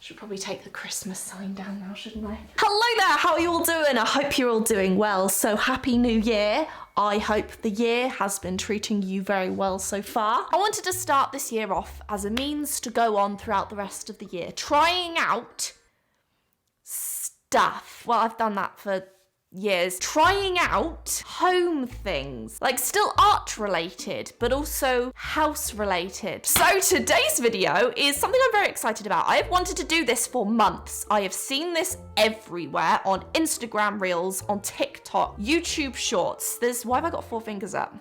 Should probably take the Christmas sign down now, shouldn't I? Hello there, how are you all doing? I hope you're all doing well. So happy new year. I hope the year has been treating you very well so far. I wanted to start this year off as a means to go on throughout the rest of the year, trying out stuff. Well, I've done that for years. Trying out home things, like still art related, but also house related. So today's video is something I'm very excited about. I have wanted to do this for months. I have seen this everywhere on Instagram Reels, on TikTok, YouTube Shorts. Why have I got 4 fingers up?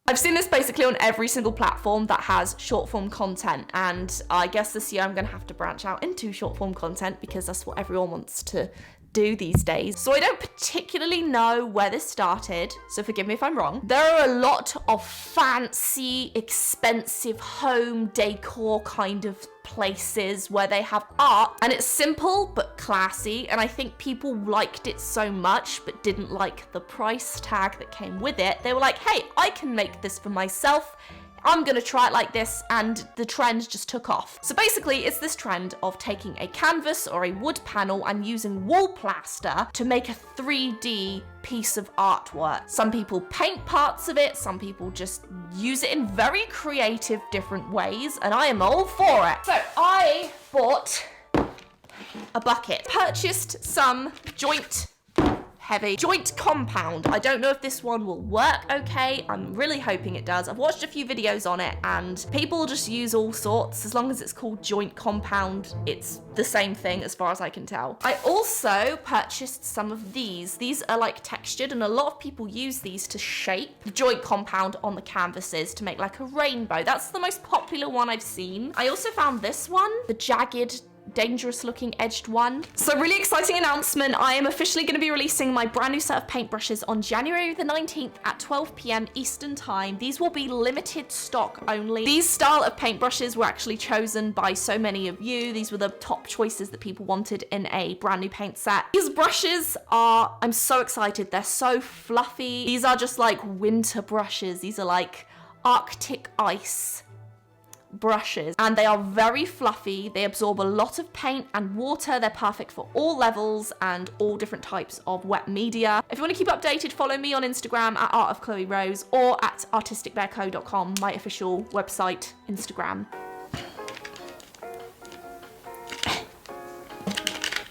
I've seen this basically on every single platform that has short form content, and I guess this year I'm gonna have to branch out into short form content because that's what everyone wants to do these days. So I don't particularly know where this started, so forgive me if I'm wrong. There are a lot of fancy, expensive home decor kind of places where they have art, and it's simple but classy, and I think people liked it so much but didn't like the price tag that came with it. They were like, hey, I can make this for myself. I'm gonna try it like this, and the trend just took off. So basically, it's this trend of taking a canvas or a wood panel and using wall plaster to make a 3D piece of artwork. Some people paint parts of it, some people just use it in very creative different ways, and I am all for it. So I bought a bucket, purchased some heavy joint compound. I don't know if this one will work okay. I'm really hoping it does. I've watched a few videos on it and people just use all sorts. As long as it's called joint compound, it's the same thing as far as I can tell. I also purchased some of these. These are like textured, and a lot of people use these to shape the joint compound on the canvases to make like a rainbow. That's the most popular one I've seen. I also found this one, the jagged, dangerous looking edged one. So really exciting announcement. I am officially going to be releasing my brand new set of paintbrushes on January the 19th at 12 p.m. Eastern time. These will be limited stock only. These style of paintbrushes were actually chosen by so many of you. These were the top choices that people wanted in a brand new paint set. These brushes are, I'm so excited. They're so fluffy. These are just like winter brushes. These are like Arctic ice brushes, and they are very fluffy. They absorb a lot of paint and water. They're perfect for all levels and all different types of wet media. If you want to keep updated, follow me on Instagram at Art of Chloe Rose or at artisticbearco.com, my official website, Instagram.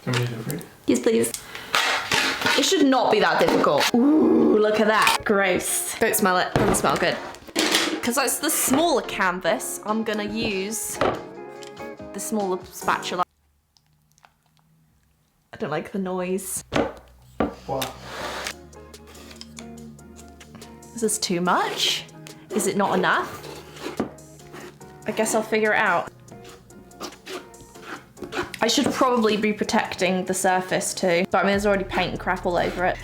Can we do it for you? Yes, please. It should not be that difficult. Ooh, look at that. Gross. Don't smell it. Doesn't smell good. Because it's the smaller canvas, I'm gonna use the smaller spatula. I don't like the noise. What? Is this too much? Is it not enough? I guess I'll figure it out. I should probably be protecting the surface too, but I mean there's already paint and crap all over it.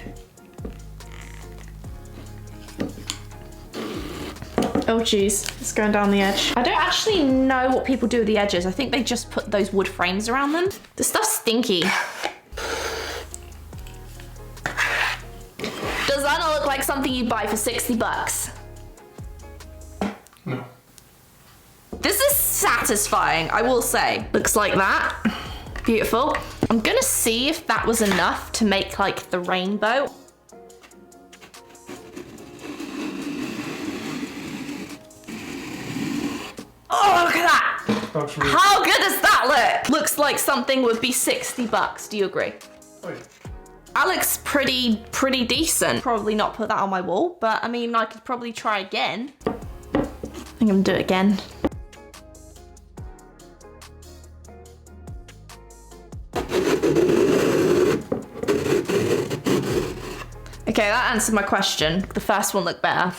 Oh geez, it's going down the edge. I don't actually know what people do with the edges. I think they just put those wood frames around them. The stuff's stinky. Does that not look like something you buy for 60 bucks? No. This is satisfying, I will say. Looks like that. Beautiful. I'm gonna see if that was enough to make like the rainbow. Oh, look at that! Really How good does that look? Looks like something would be 60 bucks. Do you agree? oh, yeah. That looks pretty decent. Probably not put that on my wall, but I mean, I could probably try again. I think I'm gonna do it again. Okay, that answered my question. The first one looked better.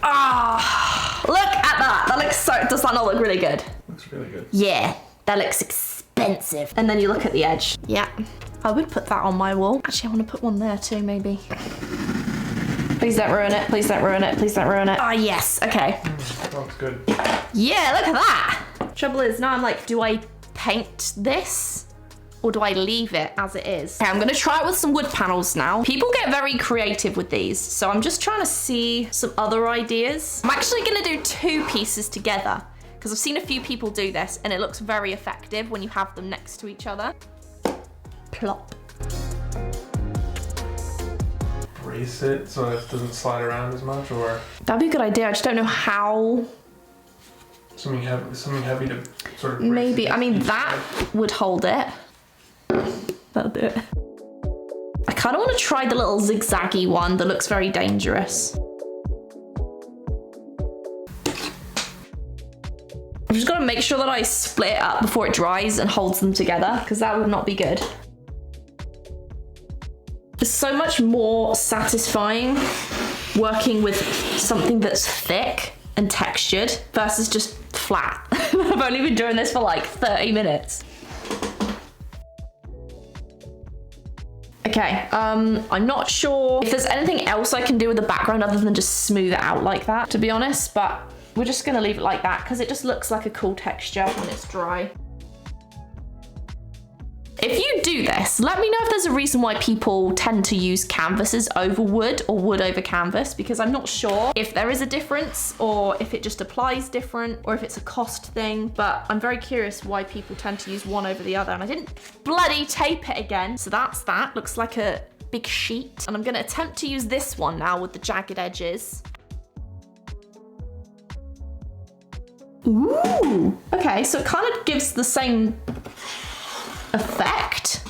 Ah, look at that. That looks so, does that not look really good? Looks really good. Yeah, that looks expensive. And then you look at the edge. Yeah, I would put that on my wall. Actually, I want to put one there too, maybe. Please don't ruin it. Please don't ruin it. Please don't ruin it. Ah, yes. Okay. That looks good. Yeah, look at that. Trouble is, now I'm like, do I paint this? or do I leave it as it is? Okay, I'm gonna try it with some wood panels now. People get very creative with these, so I'm just trying to see some other ideas. I'm actually gonna do 2 pieces together because I've seen a few people do this and it looks very effective when you have them next to each other. Plop. Brace it so it doesn't slide around as much, or That'd be a good idea. I just don't know how. something heavy to sort of brace Maybe. it. I mean, that would hold it. That'll do it. I kind of want to try the little zigzaggy one that looks very dangerous. I've just got to make sure that I split it up before it dries and holds them together, because that would not be good. It's so much more satisfying working with something that's thick and textured versus just flat. I've only been doing this for like 30 minutes. Okay, I'm not sure if there's anything else I can do with the background other than just smooth it out like that, to be honest, but we're just gonna leave it like that because it just looks like a cool texture when it's dry. If you do this, let me know if there's a reason why people tend to use canvases over wood or wood over canvas, because I'm not sure if there is a difference or if it just applies different or if it's a cost thing, but I'm very curious why people tend to use one over the other. And I didn't bloody tape it again. So that's that. Looks like a big sheet. And I'm gonna attempt to use this one now with the jagged edges. Ooh, okay, so it kind of gives the same effect.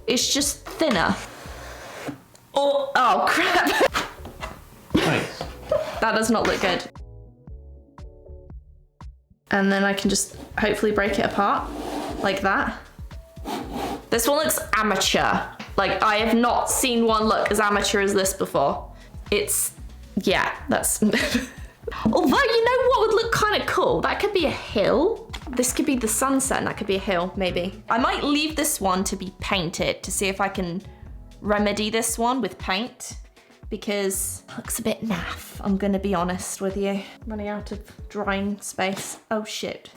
It's just thinner. Oh crap. Nice. That does not look good. And then I can just hopefully break it apart like that. This one looks amateur. Like, I have not seen one look as amateur as this before. It's, yeah, that's... Although, you know what would look kind of cool? That could be a hill. This could be the sunset and that could be a hill, maybe. I might leave this one to be painted to see if I can remedy this one with paint, because it looks a bit naff, I'm gonna be honest with you. Running out of drying space. Oh shit.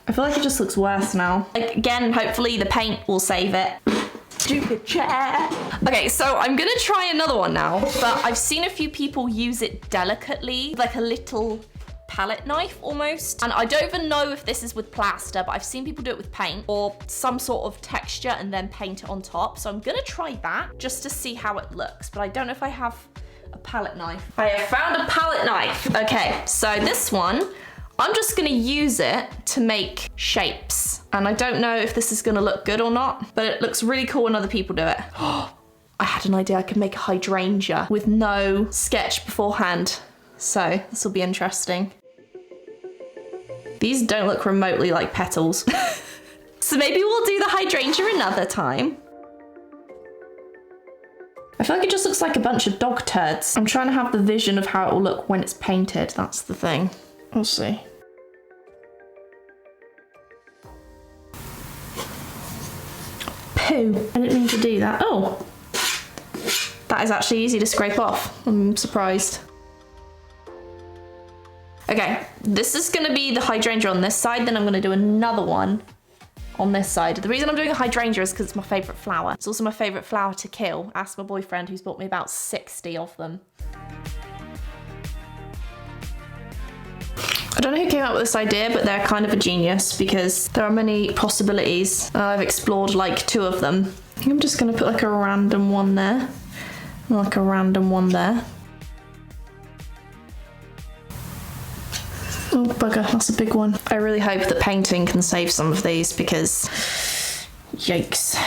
I feel like it just looks worse now. Like, again, hopefully the paint will save it. Stupid chair. Okay, so I'm gonna try another one now, but I've seen a few people use it delicately, like a little palette knife almost. And I don't even know if this is with plaster, but I've seen people do it with paint or some sort of texture and then paint it on top. So I'm gonna try that just to see how it looks, but I don't know if I have a palette knife. I have found a palette knife. Okay, so this one, I'm just gonna use it to make shapes. And I don't know if this is gonna look good or not, but it looks really cool when other people do it. I had an idea I could make a hydrangea with no sketch beforehand. So this will be interesting. These don't look remotely like petals. So maybe we'll do the hydrangea another time. I feel like it just looks like a bunch of dog turds. I'm trying to have the vision of how it will look when it's painted. That's the thing. We'll see. Poo. I didn't mean to do that. Oh. That is actually easy to scrape off. I'm surprised. Okay, this is gonna be the hydrangea on this side, then I'm gonna do another one on this side. The reason I'm doing a hydrangea is because it's my favorite flower. It's also my favorite flower to kill. Ask my boyfriend, who's bought me about 60 of them. I don't know who came up with this idea, but they're kind of a genius because there are many possibilities. I've explored like 2 of them. I think I'm just gonna put like a random one there, and like a random one there. Oh bugger, that's a big one. I really hope that painting can save some of these because, yikes.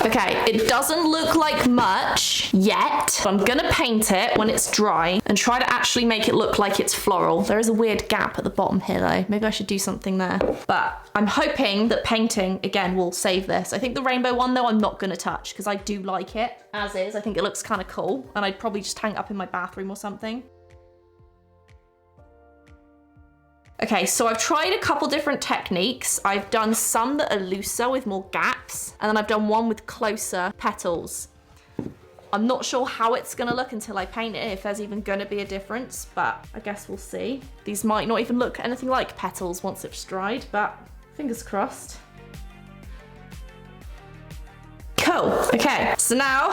Okay, it doesn't look like much yet. So I'm gonna paint it when it's dry and try to actually make it look like it's floral. There is a weird gap at the bottom here though. Maybe I should do something there. But I'm hoping that painting, again, will save this. I think the rainbow one though, I'm not gonna touch because I do like it as is. I think it looks kind of cool and I'd probably just hang it up in my bathroom or something. Okay, so I've tried a couple different techniques. I've done some that are looser with more gaps, and then I've done one with closer petals. I'm not sure how it's gonna look until I paint it, if there's even gonna be a difference, but I guess we'll see. These might not even look anything like petals once it's dried, but fingers crossed. Cool, okay, so now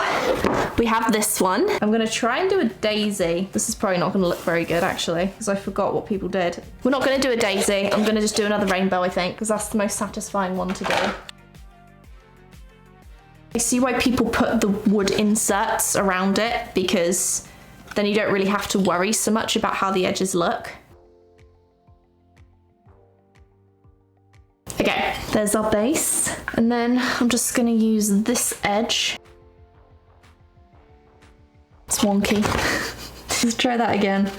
we have this one. I'm gonna try and do a daisy. This is probably not gonna look very good actually, because I forgot what people did. We're not gonna do a daisy, I'm gonna just do another rainbow, I think, because that's the most satisfying one to do. I see why people put the wood inserts around it, because then you don't really have to worry so much about how the edges look. Okay, there's our base. And then I'm just gonna use this edge. It's wonky. Let's try that again.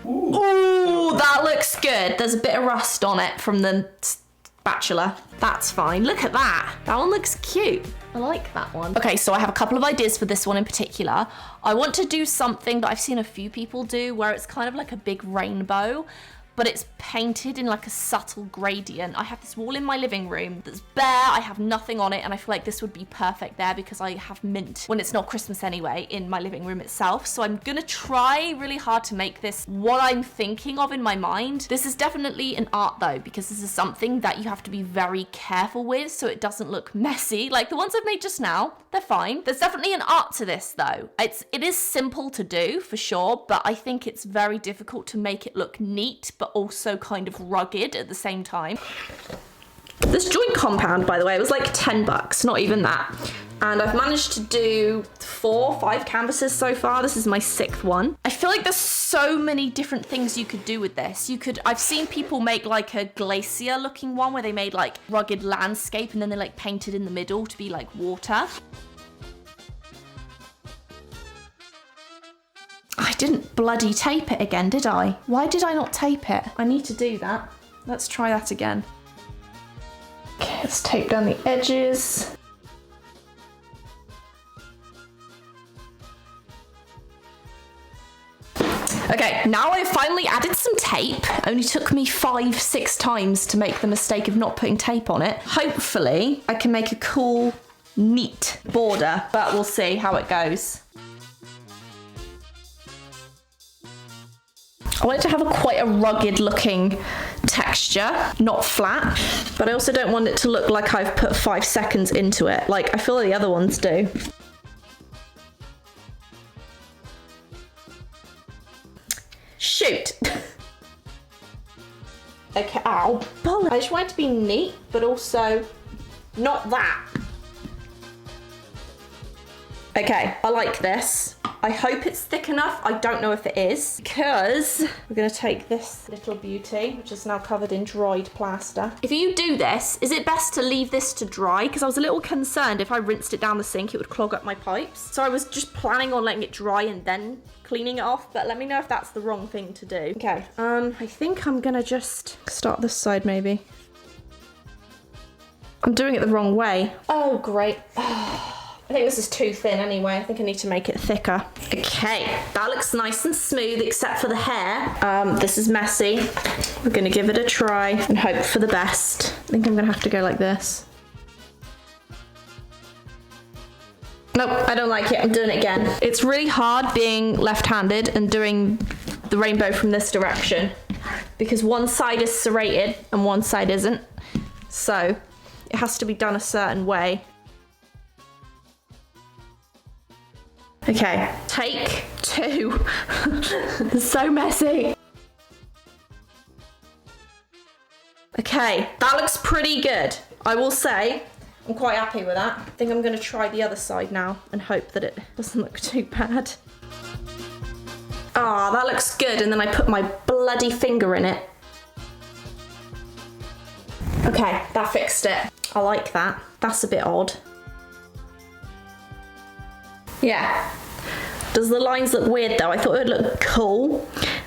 Ooh, that looks good. There's a bit of rust on it from the spatula. That's fine. Look at that. That one looks cute. I like that one. Okay, so I have a couple of ideas for this one in particular. I want to do something that I've seen a few people do where it's kind of like a big rainbow, but it's painted in like a subtle gradient. I have this wall in my living room that's bare, I have nothing on it, and I feel like this would be perfect there because I have mint, when it's not Christmas anyway, in my living room itself. So I'm gonna try really hard to make this what I'm thinking of in my mind. This is definitely an art though, because this is something that you have to be very careful with so it doesn't look messy. Like the ones I've made just now, they're fine. There's definitely an art to this though. It is simple to do for sure, but I think it's very difficult to make it look neat, but also kind of rugged at the same time. This joint compound, by the way, was like 10 bucks, not even that. And I've managed to do 4 or 5 canvases so far. This is my 6th one. I feel like there's so many different things you could do with this. I've seen people make like a glacier looking one where they made like rugged landscape and then they like painted in the middle to be like water. I didn't bloody tape it again, did I? Why did I not tape it? I need to do that. Let's try that again. Okay, let's tape down the edges. Okay, now I've finally added some tape. Only took me 5-6 times to make the mistake of not putting tape on it. Hopefully, I can make a cool, neat border, but we'll see how it goes. I want it to have quite a rugged looking texture, not flat, but I also don't want it to look like I've put 5 seconds into it, like I feel like the other ones do. Shoot. Okay, ow. I just want it to be neat, but also not that. Okay, I like this. I hope it's thick enough. I don't know if it is, because we're gonna take this little beauty, which is now covered in dried plaster. If you do this, is it best to leave this to dry? Because I was a little concerned if I rinsed it down the sink, it would clog up my pipes. So I was just planning on letting it dry and then cleaning it off, but let me know if that's the wrong thing to do. Okay, I think I'm gonna just start this side maybe. I'm doing it the wrong way. Oh, great. I think this is too thin anyway. I think I need to make it thicker. Okay, that looks nice and smooth except for the hair. This is messy. We're gonna give it a try and hope for the best. I think I'm gonna have to go like this. Nope, I don't like it. I'm doing it again. It's really hard being left-handed and doing the rainbow from this direction because one side is serrated and one side isn't. So it has to be done a certain way. Okay, take 2. It's so messy. Okay, that looks pretty good. I will say, I'm quite happy with that. I think I'm gonna try the other side now and hope that it doesn't look too bad. Ah, that looks good, and then I put my bloody finger in it. Okay, that fixed it. I like that. That's a bit odd. Yeah. Does the lines look weird though? I thought it would look cool,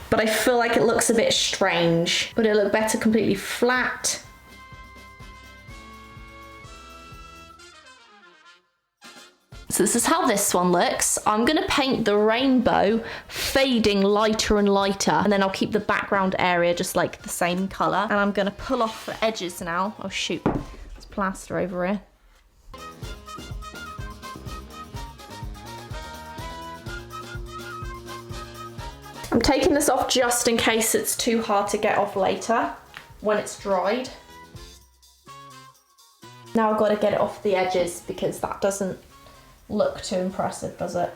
but I feel like it looks a bit strange. Would it look better completely flat? So this is how this one looks. I'm gonna paint the rainbow fading lighter and lighter, and then I'll keep the background area just like the same color. And I'm gonna pull off the edges now. Oh shoot, there's plaster over here. taking this off just in case it's too hard to get off later when it's dried. Now I've got to get it off the edges because that doesn't look too impressive, does it?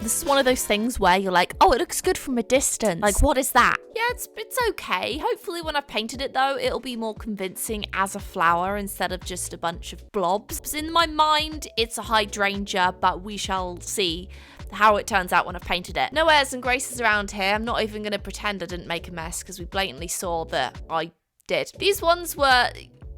This is one of those things where you're like, oh, it looks good from a distance. Like, what is that? Yeah, it's okay. Hopefully when I've painted it though, it'll be more convincing as a flower instead of just a bunch of blobs. In my mind, it's a hydrangea, but we shall see how it turns out when I've painted it. No airs and graces around here. I'm not even going to pretend I didn't make a mess because we blatantly saw that I did. These ones were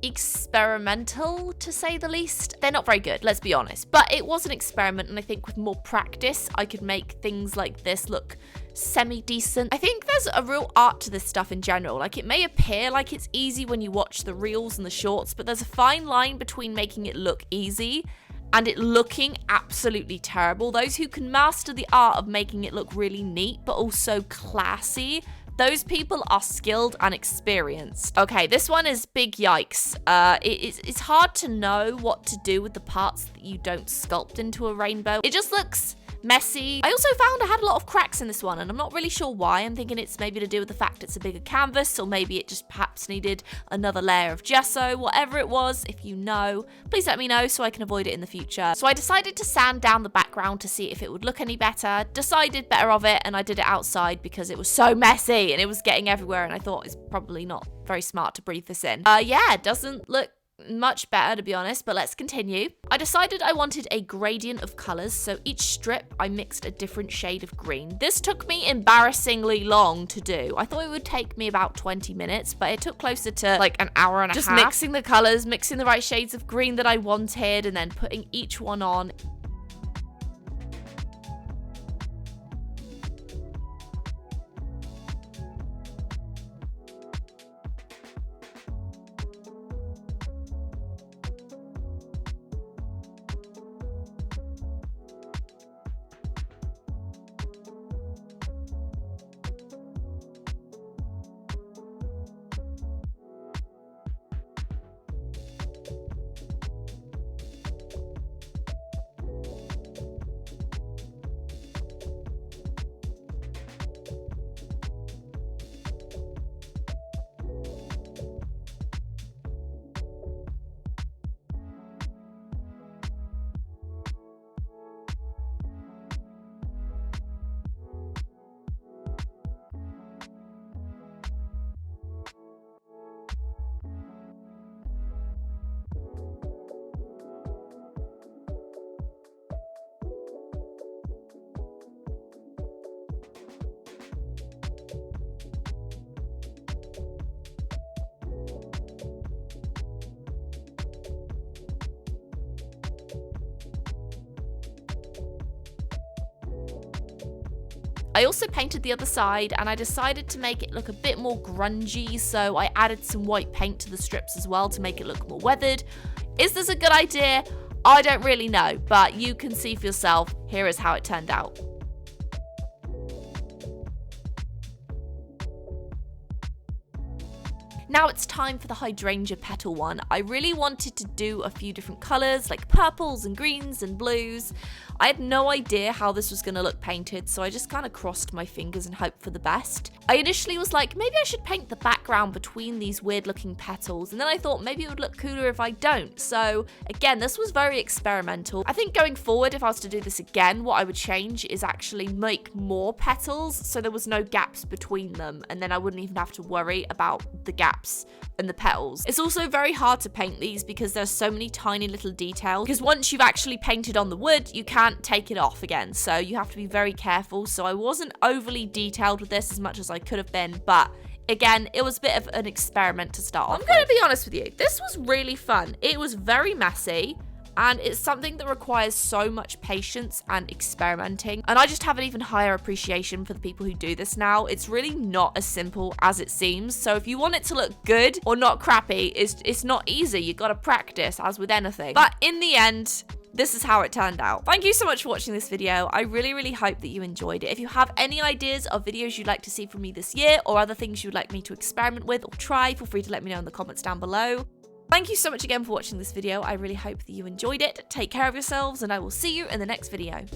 experimental, to say the least. They're not very good, let's be honest, but it was an experiment, and I think with more practice I could make things like this look semi-decent. I think there's a real art to this stuff in general. Like, it may appear like it's easy when you watch the reels and the shorts, but there's a fine line between making it look easy and it looking absolutely terrible. Those who can master the art of making it look really neat but also classy, those people are skilled and experienced. Okay, this one is big yikes. It's hard to know what to do with the parts that you don't sculpt into a rainbow. It just looks messy. I also found I had a lot of cracks in this one, and I'm not really sure why. I'm thinking it's maybe to do with the fact it's a bigger canvas, or maybe it just perhaps needed another layer of gesso. Whatever it was, if you know, please let me know so I can avoid it in the future. So I decided to sand down the background to see if it would look any better. Decided better of it, and I did it outside because it was so messy and it was getting everywhere, and I thought it's probably not very smart to breathe this in. Yeah, it doesn't look much better, to be honest, but let's continue. I decided I wanted a gradient of colors, so each strip I mixed a different shade of green. This took me embarrassingly long to do. I thought it would take me about 20 minutes, but it took closer to like an hour and a half. Just mixing the colors, mixing the right shades of green that I wanted, and then putting each one on. I also painted the other side, and I decided to make it look a bit more grungy, so I added some white paint to the strips as well to make it look more weathered. Is this a good idea? I don't really know, but you can see for yourself. Here is how it turned out. Now it's time for the hydrangea petal one. I really wanted to do a few different colours, like purples and greens and blues. I had no idea how this was going to look painted, so I just kind of crossed my fingers and hoped for the best. I initially was like, maybe I should paint the background between these weird looking petals, and then I thought maybe it would look cooler if I don't. So again, this was very experimental. I think going forward, if I was to do this again, what I would change is actually make more petals so there was no gaps between them, and then I wouldn't even have to worry about the gaps and the petals. It's also very hard to paint these because there's so many tiny little details, because once you've actually painted on the wood, you can't take it off again, so you have to be very careful. So I wasn't overly detailed with this as much as I could have been, but again, it was a bit of an experiment to start off. I'm going to be honest with you, this was really fun. It was very messy, and it's something that requires so much patience and experimenting, and I just have an even higher appreciation for the people who do this now. It's really not as simple as it seems, so if you want it to look good or not crappy, it's not easy. You gotta practice, as with anything, but in the end, this is how it turned out. Thank you so much for watching this video. I really hope that you enjoyed it. If you have any ideas of videos you'd like to see from me this year, or other things you'd like me to experiment with or try, feel free to let me know in the comments down below. Thank you so much again for watching this video. I really hope that you enjoyed it. Take care of yourselves, and I will see you in the next video.